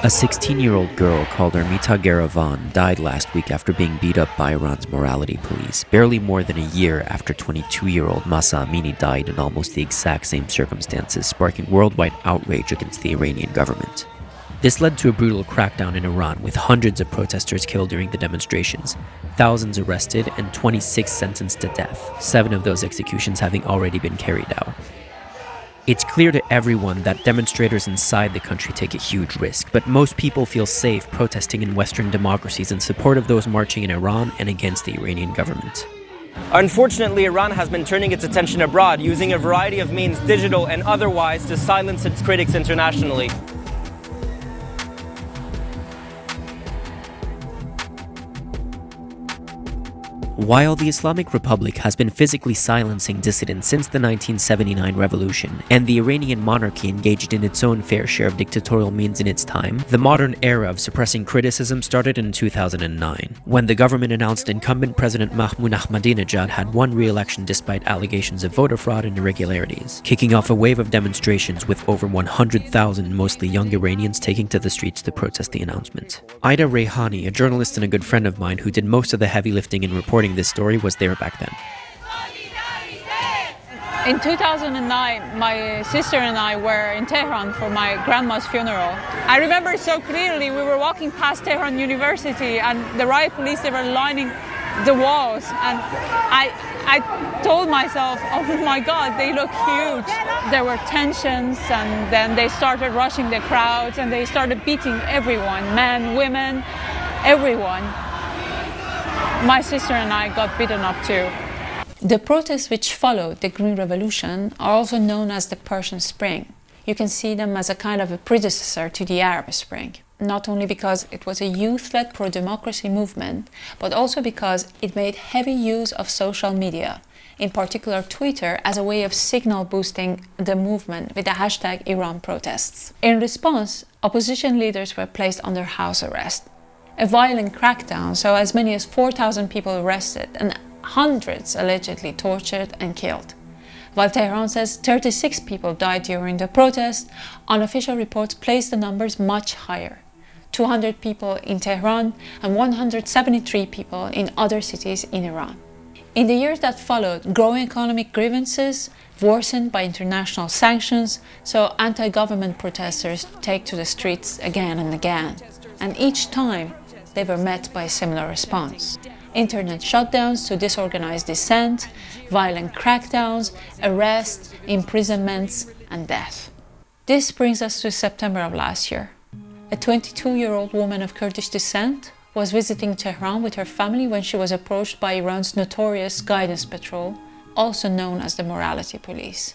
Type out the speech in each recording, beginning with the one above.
A 16-year-old girl called Armita Garavan died last week after being beat up by Iran's morality police, barely more than a year after 22-year-old Mahsa Amini died in almost the exact same circumstances, sparking worldwide outrage against the Iranian government. This led to a brutal crackdown in Iran, with hundreds of protesters killed during the demonstrations, thousands arrested, and 26 sentenced to death, 7 of those executions having already been carried out. It's clear to everyone that demonstrators inside the country take a huge risk, but most people feel safe protesting in Western democracies in support of those marching in Iran and against the Iranian government. Unfortunately, Iran has been turning its attention abroad, using a variety of means, digital and otherwise, to silence its critics internationally. While the Islamic Republic has been physically silencing dissidents since the 1979 revolution, and the Iranian monarchy engaged in its own fair share of dictatorial means in its time, the modern era of suppressing criticism started in 2009, when the government announced incumbent President Mahmoud Ahmadinejad had won re-election despite allegations of voter fraud and irregularities, kicking off a wave of demonstrations with over 100,000 mostly young Iranians taking to the streets to protest the announcement. Ida Rayhani, a journalist and a good friend of mine who did most of the heavy lifting in reporting this story, was there back then. In 2009, my sister and I were in Tehran for my grandma's funeral. I remember it so clearly. We were walking past Tehran University and the riot police, they were lining the walls, and I told myself, oh my God, they look huge. There were tensions, and then they started rushing the crowds and they started beating everyone, men, women, everyone. My sister and I got beaten up too. The protests which followed the Green Revolution are also known as the Persian Spring. You can see them as a kind of a predecessor to the Arab Spring, not only because it was a youth-led pro-democracy movement, but also because it made heavy use of social media, in particular Twitter, as a way of signal boosting the movement with the hashtag Iran protests. In response, opposition leaders were placed under house arrest. A violent crackdown, so as many as 4,000 people arrested and hundreds allegedly tortured and killed. While Tehran says 36 people died during the protest, unofficial reports place the numbers much higher. 200 people in Tehran and 173 people in other cities in Iran. In the years that followed, growing economic grievances worsened by international sanctions, so anti-government protesters take to the streets again and again. And each time, they were met by a similar response. Internet shutdowns to disorganize dissent, violent crackdowns, arrests, imprisonments, and death. This brings us to September of last year. A 22-year-old woman of Kurdish descent was visiting Tehran with her family when she was approached by Iran's notorious guidance patrol, also known as the morality police.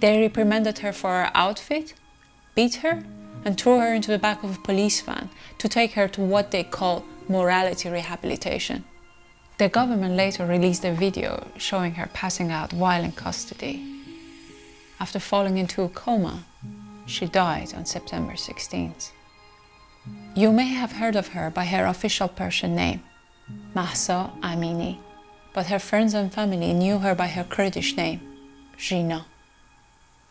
They reprimanded her for her outfit, beat her, and threw her into the back of a police van to take her to what they call morality rehabilitation. The government later released a video showing her passing out while in custody. After falling into a coma, she died on September 16th. You may have heard of her by her official Persian name, Mahsa Amini, but her friends and family knew her by her Kurdish name, Jina.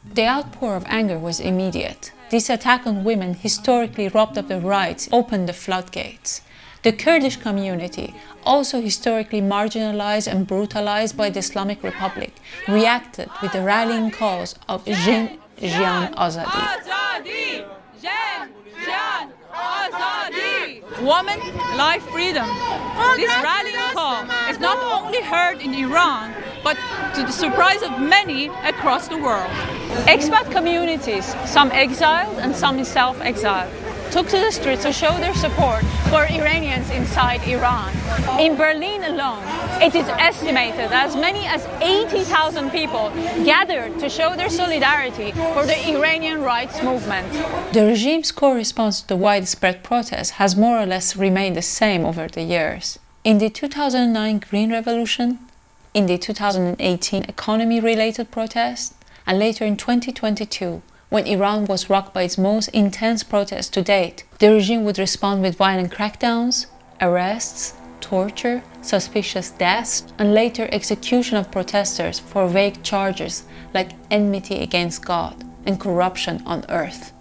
The outpour of anger was immediate. This attack on women, historically robbed of their rights, opened the floodgates. The Kurdish community, also historically marginalized and brutalized by the Islamic Republic, reacted with the rallying calls of Jin, Jian, Azadi. Woman, life, freedom. This rallying call is not only heard in Iran, but to the surprise of many across the world. Expat communities, some exiled and some self-exiled, took to the streets to show their support for Iranians inside Iran. In Berlin alone, it is estimated as many as 80,000 people gathered to show their solidarity for the Iranian rights movement. The regime's core response to the widespread protests has more or less remained the same over the years. In the 2009 Green Revolution, in the 2018 economy-related protests, and later in 2022, when Iran was rocked by its most intense protests to date, the regime would respond with violent crackdowns, arrests, torture, suspicious deaths, and later execution of protesters for vague charges like enmity against God and corruption on earth.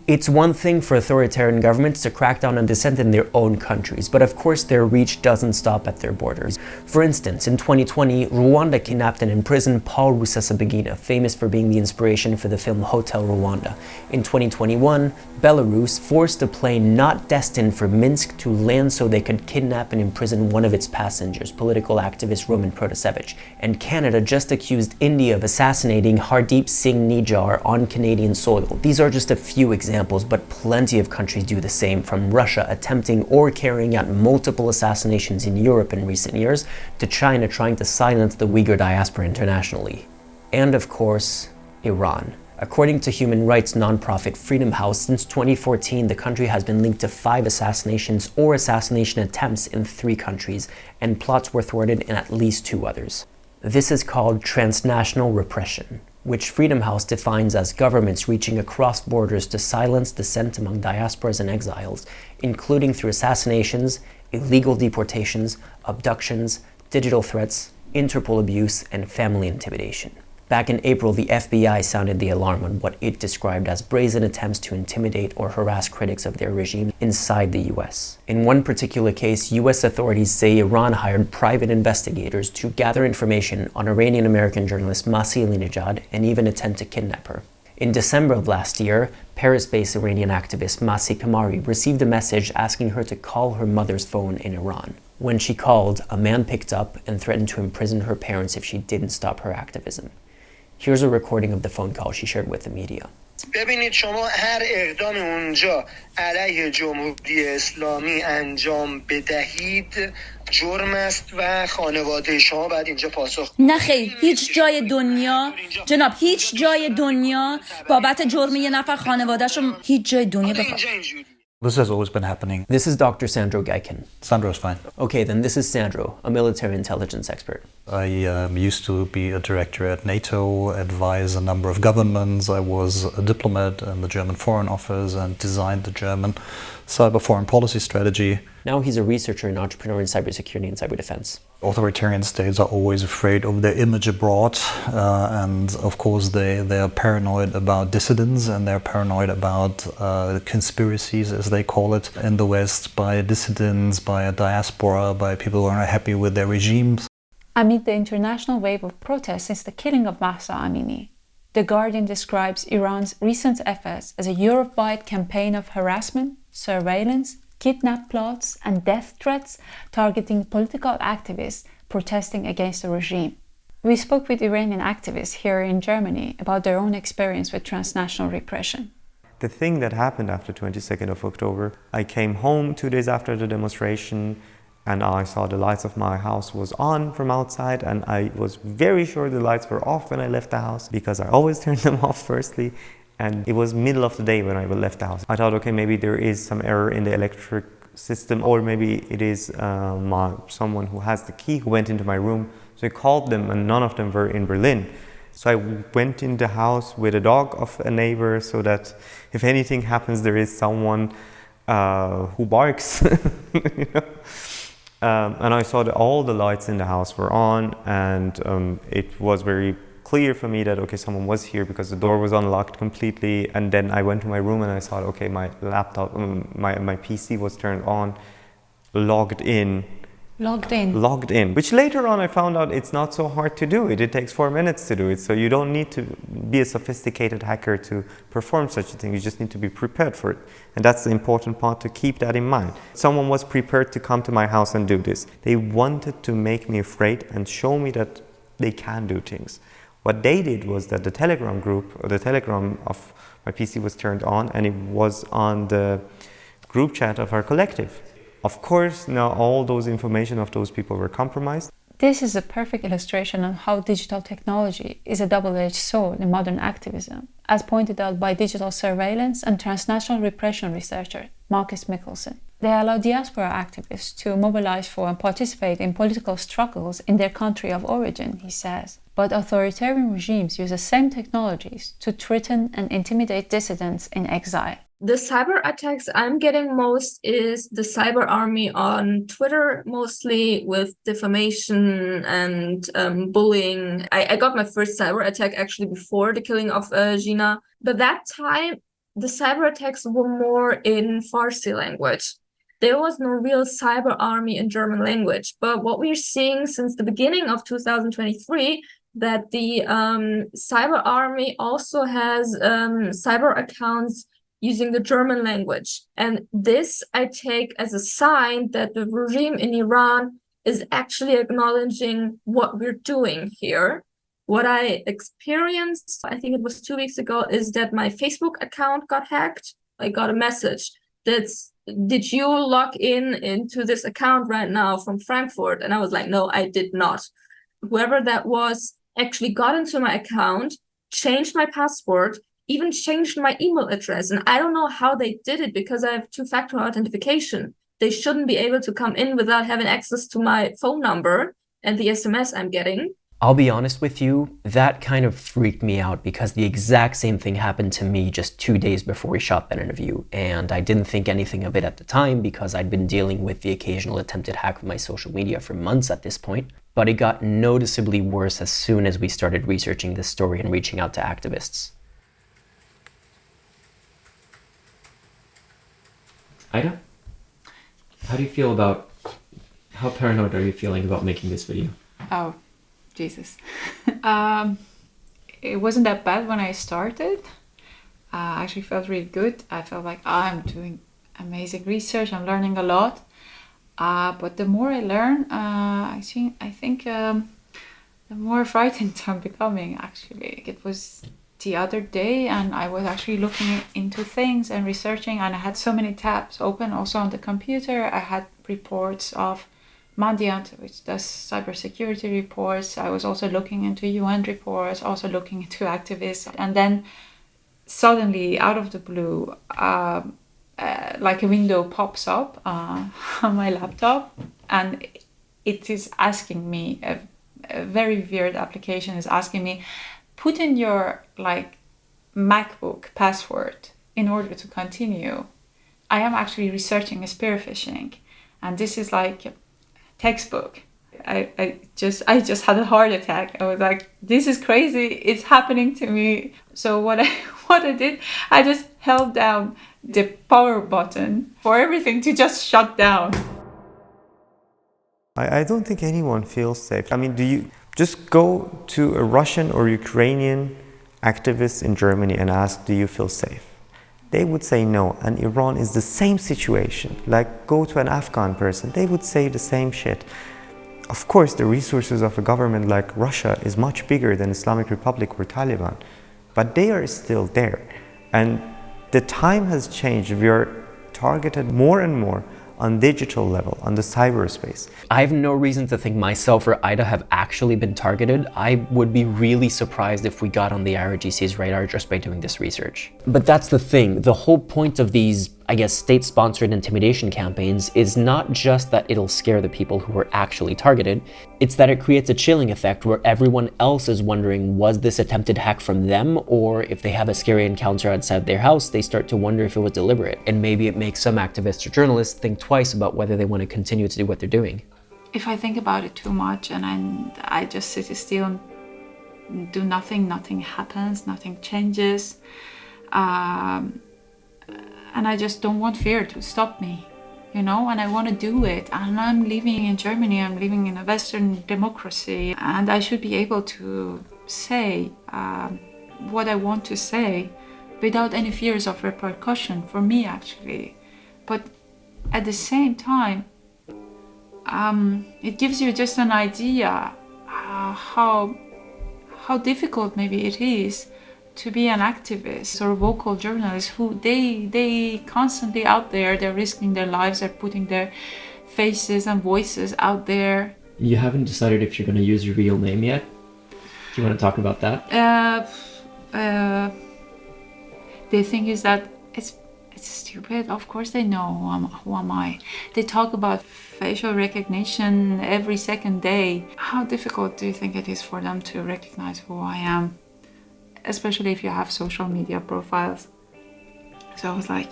It's one thing for authoritarian governments to crack down on dissent in their own countries, but of course their reach doesn't stop at their borders. For instance, in 2020, Rwanda kidnapped and imprisoned Paul Rusesabagina, famous for being the inspiration for the film Hotel Rwanda. In 2021, Belarus forced a plane not destined for Minsk to land so they could kidnap and imprison one of its passengers, political activist Roman Protasevich. And Canada just accused India of assassinating Hardeep Singh Nijjar on Canadian soil. These are just a few examples, but plenty of countries do the same, from Russia attempting or carrying out multiple assassinations in Europe in recent years, to China trying to silence the Uyghur diaspora internationally. And of course, Iran. According to human rights nonprofit Freedom House, since 2014, the country has been linked to 5 assassinations or assassination attempts in 3 countries, and plots were thwarted in at least 2 others. This is called transnational repression, which Freedom House defines as governments reaching across borders to silence dissent among diasporas and exiles, including through assassinations, illegal deportations, abductions, digital threats, Interpol abuse, and family intimidation. Back in April, the FBI sounded the alarm on what it described as brazen attempts to intimidate or harass critics of their regime inside the US. In one particular case, US authorities say Iran hired private investigators to gather information on Iranian-American journalist Masih Alinejad and even attempt to kidnap her. In December of last year, Paris-based Iranian activist Masih Kamari received a message asking her to call her mother's phone in Iran. When she called, a man picked up and threatened to imprison her parents if she didn't stop her activism. Here's a recording of the phone call she shared with the media. ببینید شما هر اقدام اونجا علیه جمهوری اسلامی انجام بدهید جرم است و خانواده شما باید اینجا پاسخ نه خیر، هیچ جای دنیا جناب هیچ جای دنیا بابت جرم یه نفر خانواده‌شو هیچ جای دنیا بخواد. This has always been happening. This is Dr. Sandro Gaikin. Sandro's fine. Okay, then this is Sandro, a military intelligence expert. I used to be a director at NATO, advise a number of governments. I was a diplomat in the German Foreign Office and designed the German cyber foreign policy strategy. Now he's a researcher and entrepreneur in cybersecurity and cyber defense. Authoritarian states are always afraid of their image abroad, and of course they are paranoid about dissidents, and they're paranoid about conspiracies, as they call it, in the West, by dissidents, by a diaspora, by people who are not happy with their regimes. Amid the international wave of protests since the killing of Mahsa Amini, The Guardian describes Iran's recent efforts as a Europe-wide campaign of harassment, surveillance, kidnap plots, and death threats targeting political activists protesting against the regime. We spoke with Iranian activists here in Germany about their own experience with transnational repression. The thing that happened after 22nd of October, I came home 2 days after the demonstration and I saw the lights of my house was on from outside, and I was very sure the lights were off when I left the house because I always turn them off firstly. And it was middle of the day when I left the house. I thought, okay, maybe there is some error in the electric system, or maybe it is someone who has the key who went into my room. So I called them and none of them were in Berlin. So I went in the house with a dog of a neighbor so that if anything happens, there is someone who barks. You know? And I saw that all the lights in the house were on, and it was very clear for me that, okay, someone was here because the door was unlocked completely. And then I went to my room and I saw, okay, my laptop, my PC was turned on, logged in, which later on I found out it's not so hard to do it. It takes 4 minutes to do it. So you don't need to be a sophisticated hacker to perform such a thing. You just need to be prepared for it. And that's the important part, to keep that in mind. Someone was prepared to come to my house and do this. They wanted to make me afraid and show me that they can do things. What they did was that the Telegram group, or the Telegram of my PC was turned on, and it was on the group chat of our collective. Of course, now all those information of those people were compromised. This is a perfect illustration of how digital technology is a double-edged sword in modern activism, as pointed out by digital surveillance and transnational repression researcher Marcus Mickelson. They allow diaspora activists to mobilize for and participate in political struggles in their country of origin, he says. But authoritarian regimes use the same technologies to threaten and intimidate dissidents in exile. The cyber attacks I'm getting most is the cyber army on Twitter, mostly with defamation and bullying. I got my first cyber attack actually before the killing of Gina, but that time the cyber attacks were more in Farsi language. There was no real cyber army in German language. But what we're seeing since the beginning of 2023, that the cyber army also has cyber accounts using the German language. And this I take as a sign that the regime in Iran is actually acknowledging what we're doing here. What I experienced, I think it was 2 weeks ago, is that my Facebook account got hacked. I got a message that's, did you log into this account right now from Frankfurt? And I was like, no, I did not. Whoever that was actually got into my account, changed my password, even changed my email address. And I don't know how they did it because I have two-factor authentication. They shouldn't be able to come in without having access to my phone number and the SMS I'm getting. I'll be honest with you, that kind of freaked me out because the exact same thing happened to me just 2 days before we shot that interview, and I didn't think anything of it at the time because I'd been dealing with the occasional attempted hack of my social media for months at this point, but it got noticeably worse as soon as we started researching this story and reaching out to activists. Ida, how do you feel about, how paranoid are you feeling about making this video? Oh, Jesus. It wasn't that bad when I started. I actually felt really good. I felt like I'm doing amazing research. I'm learning a lot. But the more I learn, I think the more frightened I'm becoming, actually. It was the other day and I was actually looking into things and researching, and I had so many tabs open also on the computer. I had reports of Mandiant, which does cybersecurity reports. I was also looking into UN reports, also looking into activists. And then suddenly, out of the blue, like a window pops up on my laptop, and it is asking me, a very weird application is asking me, put in your MacBook password in order to continue. I am actually researching spear phishing, and this is like textbook. I just had a heart attack. I was like, this is crazy, it's happening to me. So what I did, I just held down the power button for everything to just shut down. I don't think anyone feels safe. I mean, do you just go to a Russian or Ukrainian activist in Germany and ask, do you feel safe? They would say no, and Iran is the same situation. Like, go to an Afghan person, they would say the same shit. Of course, the resources of a government like Russia is much bigger than Islamic Republic or Taliban, but they are still there. And the time has changed. We are targeted more and more on digital level, on the cyberspace. I have no reason to think myself or Ida have actually been targeted. I would be really surprised if we got on the IRGC's radar just by doing this research. But that's the thing. The whole point of these, I guess, state-sponsored intimidation campaigns is not just that it'll scare the people who are actually targeted, it's that it creates a chilling effect where everyone else is wondering, was this attempted hack from them? Or if they have a scary encounter outside their house, they start to wonder if it was deliberate. And maybe it makes some activists or journalists think twice about whether they want to continue to do what they're doing. If I think about it too much and I just sit still and do nothing, nothing happens, nothing changes. And I just don't want fear to stop me, you know, and I want to do it. And I'm living in Germany, I'm living in a Western democracy, and I should be able to say what I want to say without any fears of repercussion for me, actually. But at the same time, it gives you just an idea how difficult maybe it is to be an activist or a vocal journalist who they constantly out there, they're risking their lives, they're putting their faces and voices out there. You haven't decided if you're going to use your real name yet? Do you want to talk about that? The thing is that it's stupid. Of course they know who am I. They talk about facial recognition every second day. How difficult do you think it is for them to recognize who I am? Especially if you have social media profiles. So I was like,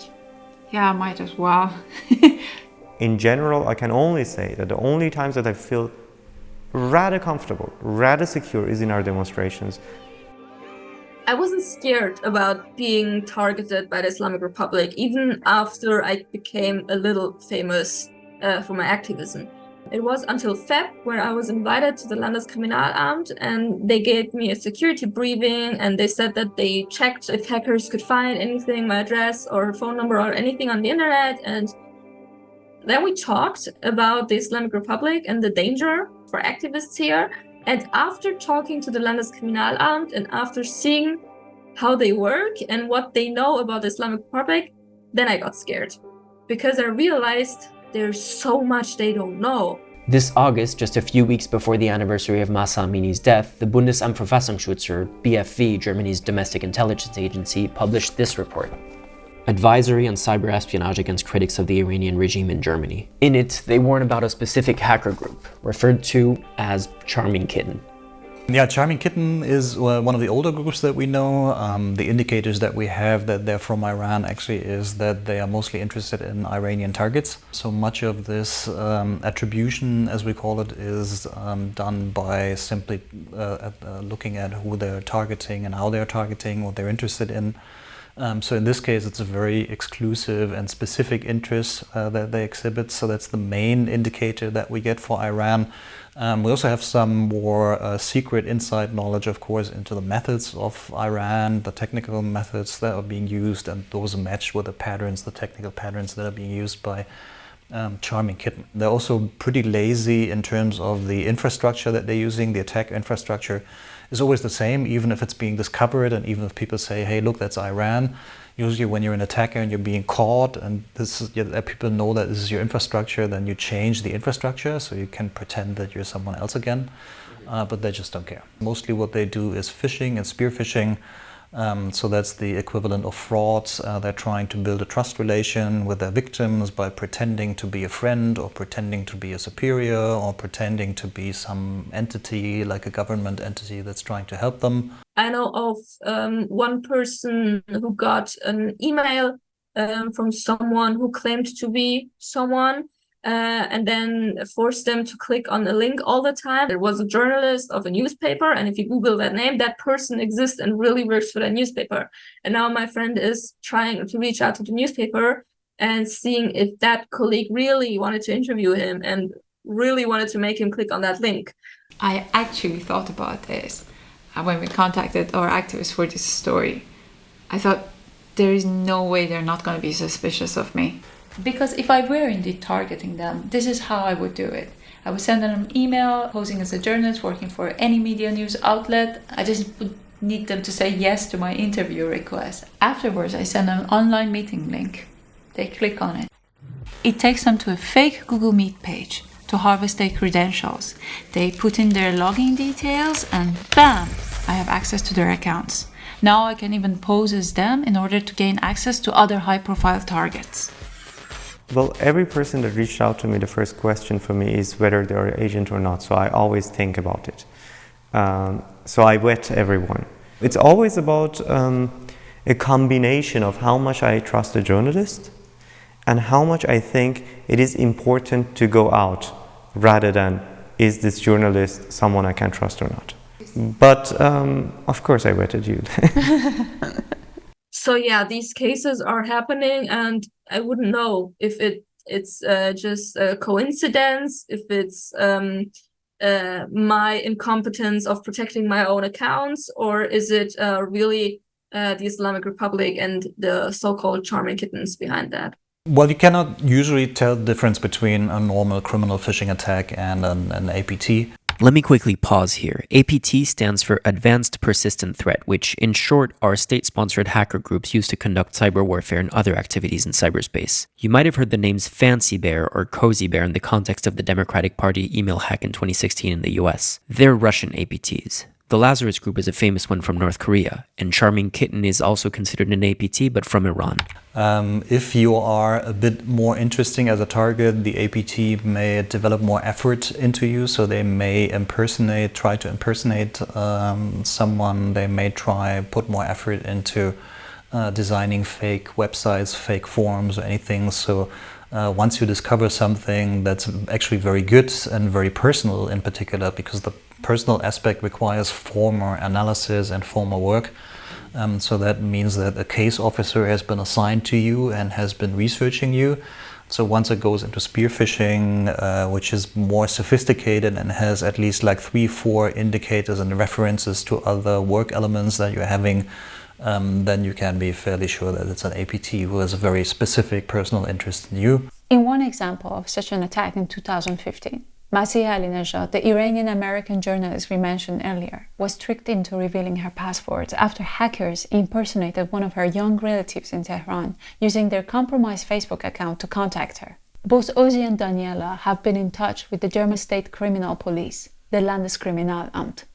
yeah, I might as well. In general, I can only say that the only times that I feel rather comfortable, rather secure is in our demonstrations. I wasn't scared about being targeted by the Islamic Republic, even after I became a little famous for my activism. It was until Feb where I was invited to the Landeskriminalamt, and they gave me a security briefing, and they said that they checked if hackers could find anything, my address or phone number or anything on the internet. And then we talked about the Islamic Republic and the danger for activists here. And after talking to the Landeskriminalamt and after seeing how they work and what they know about the Islamic Republic, then I got scared, because I realized there's so much they don't know. This August, just a few weeks before the anniversary of Mahsa Amini's death, the Bundesamt für Verfassungsschutz, or BFV, Germany's domestic intelligence agency, published this report. Advisory on cyber espionage against critics of the Iranian regime in Germany. In it, they warn about a specific hacker group, referred to as Charming Kitten. Yeah, Charming Kitten is one of the older groups that we know. The indicators that we have that they're from Iran actually is that they are mostly interested in Iranian targets. So much of this attribution, as we call it, is done by simply looking at who they're targeting and how they're targeting, what they're interested in. So in this case, it's a very exclusive and specific interest that they exhibit. So that's the main indicator that we get for Iran. We also have some more secret inside knowledge, of course, into the methods of Iran, the technical methods that are being used, and those match with the patterns, the technical patterns that are being used by Charming Kitten. They're also pretty lazy in terms of the infrastructure that they're using. The attack infrastructure is always the same, even if it's being discovered and even if people say, hey, look, that's Iran. Usually when you're an attacker and you're being caught and people know that this is your infrastructure, then you change the infrastructure so you can pretend that you're someone else again, but they just don't care. Mostly what they do is phishing and spear phishing. So that's the equivalent of frauds. They're trying to build a trust relation with their victims by pretending to be a friend or pretending to be a superior or pretending to be some entity, like a government entity that's trying to help them. I know of one person who got an email from someone who claimed to be someone, and then forced them to click on a link all the time. There was a journalist of a newspaper, and if you Google that name, that person exists and really works for that newspaper. And now my friend is trying to reach out to the newspaper and seeing if that colleague really wanted to interview him and really wanted to make him click on that link. I actually thought about this when we contacted our activists for this story. I thought, there is no way they're not going to be suspicious of me. Because if I were indeed targeting them, this is how I would do it. I would send them an email, posing as a journalist working for any media news outlet. I just would need them to say yes to my interview request. Afterwards, I send them an online meeting link. They click on it. It takes them to a fake Google Meet page to harvest their credentials. They put in their login details and bam, I have access to their accounts. Now I can even pose as them in order to gain access to other high-profile targets. Well, every person that reached out to me, the first question for me is whether they're an agent or not. So I always think about it. So I vet everyone. It's always about a combination of how much I trust a journalist and how much I think it is important to go out, rather than is this journalist someone I can trust or not. But of course I vetted you. So yeah, these cases are happening, and I wouldn't know if it's just a coincidence, if it's my incompetence of protecting my own accounts, or is it really the Islamic Republic and the so-called Charming Kittens behind that? Well, you cannot usually tell the difference between a normal criminal phishing attack and an APT. Let me quickly pause here. APT stands for Advanced Persistent Threat, which, in short, are state-sponsored hacker groups used to conduct cyber warfare and other activities in cyberspace. You might have heard the names Fancy Bear or Cozy Bear in the context of the Democratic Party email hack in 2016 in the US. They're Russian APTs. The Lazarus Group is a famous one from North Korea, and Charming Kitten is also considered an APT, but from Iran. If you are a bit more interesting as a target, the APT may develop more effort into you, so they may try to impersonate someone. They may put more effort into designing fake websites, fake forms, or anything. So once you discover something that's actually very good and very personal in particular, because the personal aspect requires former analysis and former work, So that means that a case officer has been assigned to you and has been researching you. So once it goes into spear phishing, which is more sophisticated and has at least like 3-4 indicators and references to other work elements that you're having, then you can be fairly sure that it's an APT who has a very specific personal interest in you. In one example of such an attack in 2015, Masih Alinejad, the Iranian-American journalist we mentioned earlier, was tricked into revealing her passwords after hackers impersonated one of her young relatives in Tehran using their compromised Facebook account to contact her. Both Ozzy and Daniela have been in touch with the German state criminal police, the Landeskriminalamt.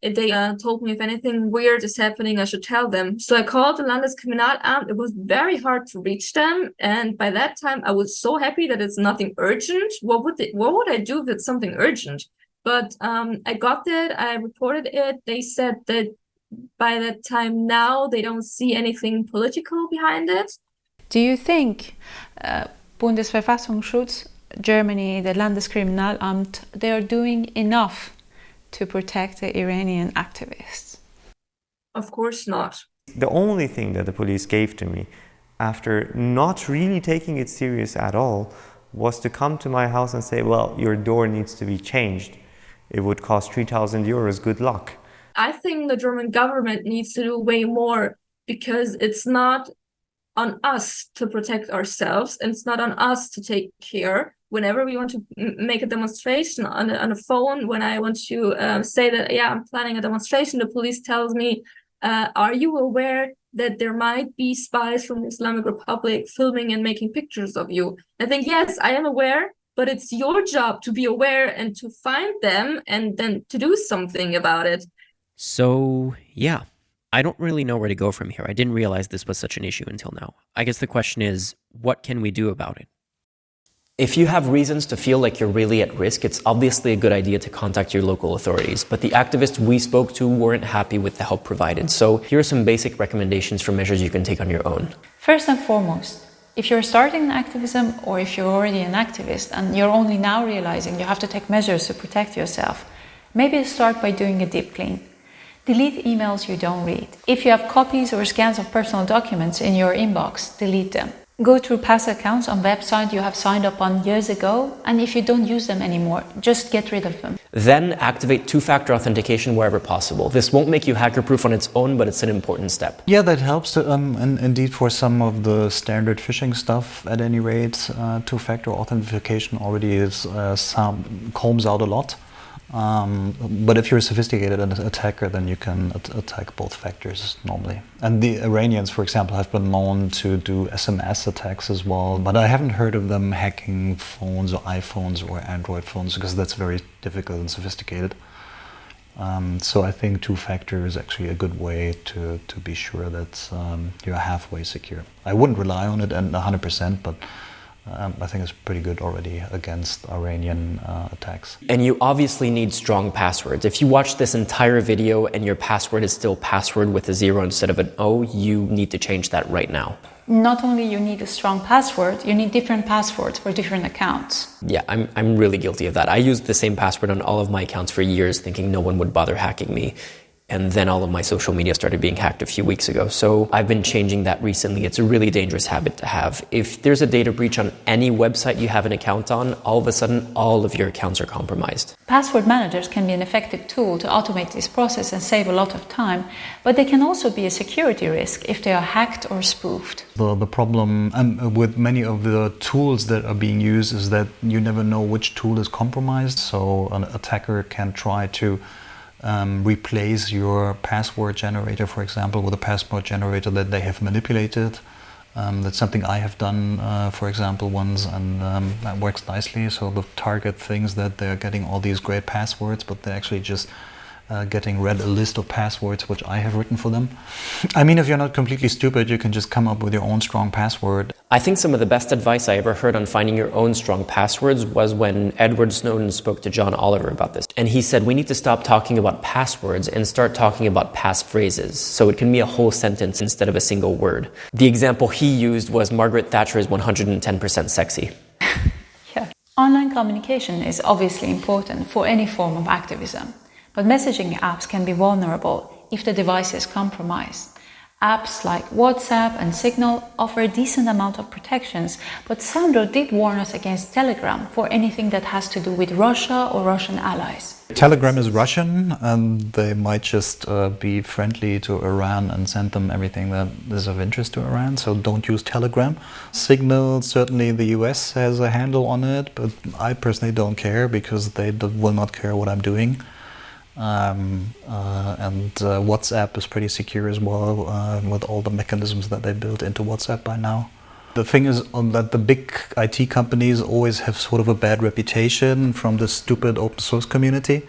They told me if anything weird is happening, I should tell them. So I called the Landeskriminalamt. It was very hard to reach them. And by that time, I was so happy that it's nothing urgent. What would I do if it's something urgent? But I got that. I reported it. They said that by that time now, they don't see anything political behind it. Do you think Bundesverfassungsschutz, Germany, the Landeskriminalamt, they are doing enough to protect the Iranian activists? Of course not. The only thing that the police gave to me, after not really taking it serious at all, was to come to my house and say, well, your door needs to be changed. It would cost 3,000 euros, good luck. I think the German government needs to do way more, because it's not on us to protect ourselves, and it's not on us to take care. Whenever we want to make a demonstration on a phone, when I want to say that, yeah, I'm planning a demonstration, the police tells me, are you aware that there might be spies from the Islamic Republic filming and making pictures of you? I think, yes, I am aware, but it's your job to be aware and to find them and then to do something about it. So, yeah, I don't really know where to go from here. I didn't realize this was such an issue until now. I guess the question is, what can we do about it? If you have reasons to feel like you're really at risk, it's obviously a good idea to contact your local authorities, but the activists we spoke to weren't happy with the help provided. So here are some basic recommendations for measures you can take on your own. First and foremost, if you're starting activism, or if you're already an activist and you're only now realizing you have to take measures to protect yourself, maybe start by doing a deep clean. Delete emails you don't read. If you have copies or scans of personal documents in your inbox, delete them. Go through past accounts on websites you have signed up on years ago, and if you don't use them anymore, just get rid of them. Then activate two-factor authentication wherever possible. This won't make you hacker-proof on its own, but it's an important step. Yeah, that helps indeed for some of the standard phishing stuff. At any rate, two-factor authentication already is combs out a lot. But if you're a sophisticated attacker, then you can attack both factors normally. And the Iranians, for example, have been known to do SMS attacks as well, but I haven't heard of them hacking phones or iPhones or Android phones, because that's very difficult and sophisticated. So I think two-factor is actually a good way to be sure that you're halfway secure. I wouldn't rely on it 100%, but I think it's pretty good already against Iranian attacks. And you obviously need strong passwords. If you watch this entire video and your password is still password with a 0 instead of an O, you need to change that right now. Not only you need a strong password, you need different passwords for different accounts. Yeah, I'm really guilty of that. I used the same password on all of my accounts for years, thinking no one would bother hacking me. And then all of my social media started being hacked a few weeks ago. So I've been changing that recently. It's a really dangerous habit to have. If there's a data breach on any website you have an account on, all of a sudden, all of your accounts are compromised. Password managers can be an effective tool to automate this process and save a lot of time, but they can also be a security risk if they are hacked or spoofed. The problem with many of the tools that are being used is that you never know which tool is compromised. So an attacker can try to replace your password generator, for example, with a password generator that they have manipulated. That's something I have done, for example, once, and that works nicely. So the target thinks that they're getting all these great passwords, but they're actually just getting read a list of passwords which I have written for them. I mean, if you're not completely stupid, you can just come up with your own strong password. I think some of the best advice I ever heard on finding your own strong passwords was when Edward Snowden spoke to John Oliver about this. And he said, we need to stop talking about passwords and start talking about passphrases. So it can be a whole sentence instead of a single word. The example he used was Margaret Thatcher is 110% sexy. Yeah. Online communication is obviously important for any form of activism. But messaging apps can be vulnerable if the device is compromised. Apps like WhatsApp and Signal offer a decent amount of protections, but Sandro did warn us against Telegram for anything that has to do with Russia or Russian allies. Telegram is Russian, and they might just be friendly to Iran and send them everything that is of interest to Iran, so don't use Telegram. Signal, certainly the US has a handle on it, but I personally don't care because they will not care what I'm doing. WhatsApp is pretty secure as well, with all the mechanisms that they built into WhatsApp by now. The thing is that the big IT companies always have sort of a bad reputation from the stupid open source community.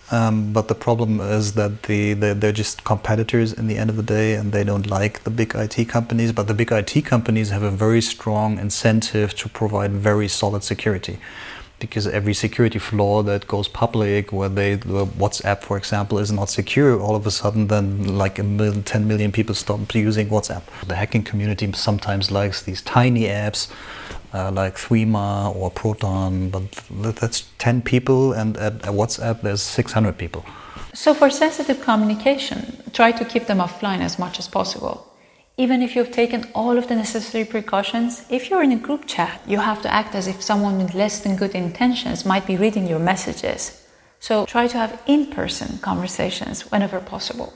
But the problem is that they're just competitors in the end of the day, and they don't like the big IT companies. But the big IT companies have a very strong incentive to provide very solid security. Because every security flaw that goes public, where the WhatsApp, for example, is not secure, all of a sudden then like 10 million people stop using WhatsApp. The hacking community sometimes likes these tiny apps like Threema or Proton, but that's 10 people, and at WhatsApp there's 600 people. So for sensitive communication, try to keep them offline as much as possible. Even if you've taken all of the necessary precautions, if you're in a group chat, you have to act as if someone with less than good intentions might be reading your messages. So try to have in-person conversations whenever possible.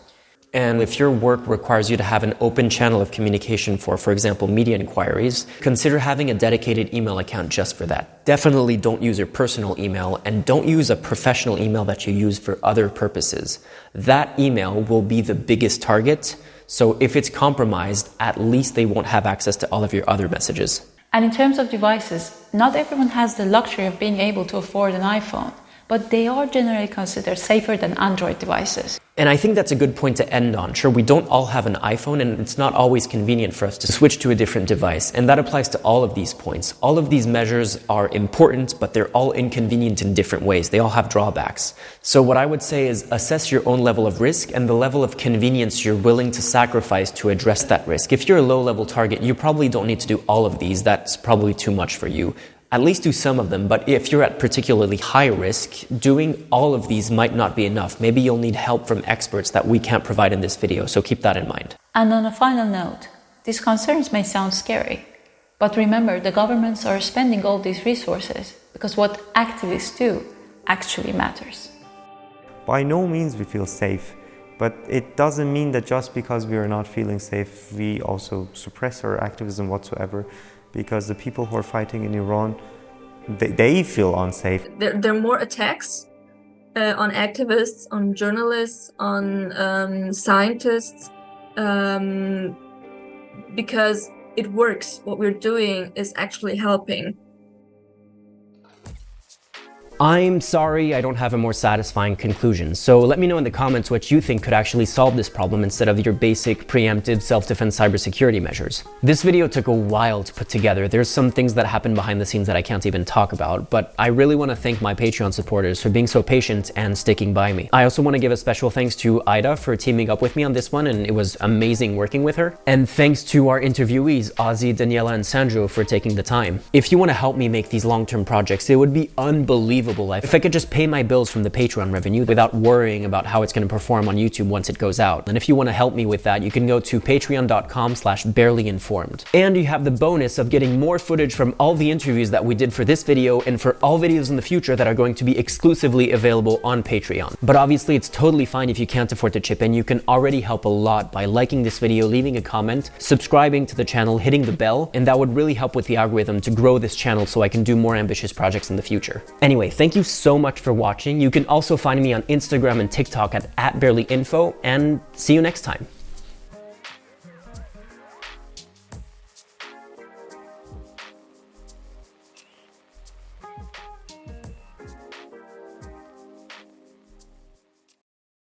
And if your work requires you to have an open channel of communication for example, media inquiries, consider having a dedicated email account just for that. Definitely don't use your personal email, and don't use a professional email that you use for other purposes. That email will be the biggest target. So if it's compromised, at least they won't have access to all of your other messages. And in terms of devices, not everyone has the luxury of being able to afford an iPhone, but they are generally considered safer than Android devices. And I think that's a good point to end on. Sure, we don't all have an iPhone, and it's not always convenient for us to switch to a different device. And that applies to all of these points. All of these measures are important, but they're all inconvenient in different ways. They all have drawbacks. So what I would say is assess your own level of risk and the level of convenience you're willing to sacrifice to address that risk. If you're a low-level target, you probably don't need to do all of these. That's probably too much for you. At least do some of them, but if you're at particularly high risk, doing all of these might not be enough. Maybe you'll need help from experts that we can't provide in this video, so keep that in mind. And on a final note, these concerns may sound scary, but remember, the governments are spending all these resources because what activists do actually matters. By no means we feel safe, but it doesn't mean that just because we are not feeling safe, we also suppress our activism whatsoever. Because the people who are fighting in Iran, they feel unsafe. There are more attacks on activists, on journalists, on scientists, because it works. What we're doing is actually helping. I'm sorry I don't have a more satisfying conclusion, so let me know in the comments what you think could actually solve this problem instead of your basic preemptive self-defense cybersecurity measures. This video took a while to put together. There's some things that happen behind the scenes that I can't even talk about, but I really want to thank my Patreon supporters for being so patient and sticking by me. I also want to give a special thanks to Ida for teaming up with me on this one, and it was amazing working with her. And thanks to our interviewees, Ozzy, Daniela, and Sandro for taking the time. If you want to help me make these long-term projects, it would be unbelievable if I could just pay my bills from the Patreon revenue without worrying about how it's going to perform on YouTube once it goes out. And if you want to help me with that, you can go to patreon.com/barelyinformed. And you have the bonus of getting more footage from all the interviews that we did for this video and for all videos in the future that are going to be exclusively available on Patreon. But obviously it's totally fine if you can't afford to chip in. You can already help a lot by liking this video, leaving a comment, subscribing to the channel, hitting the bell, and that would really help with the algorithm to grow this channel so I can do more ambitious projects in the future. Anyway, thank you so much for watching. You can also find me on Instagram and TikTok at @barelyinfo, and see you next time.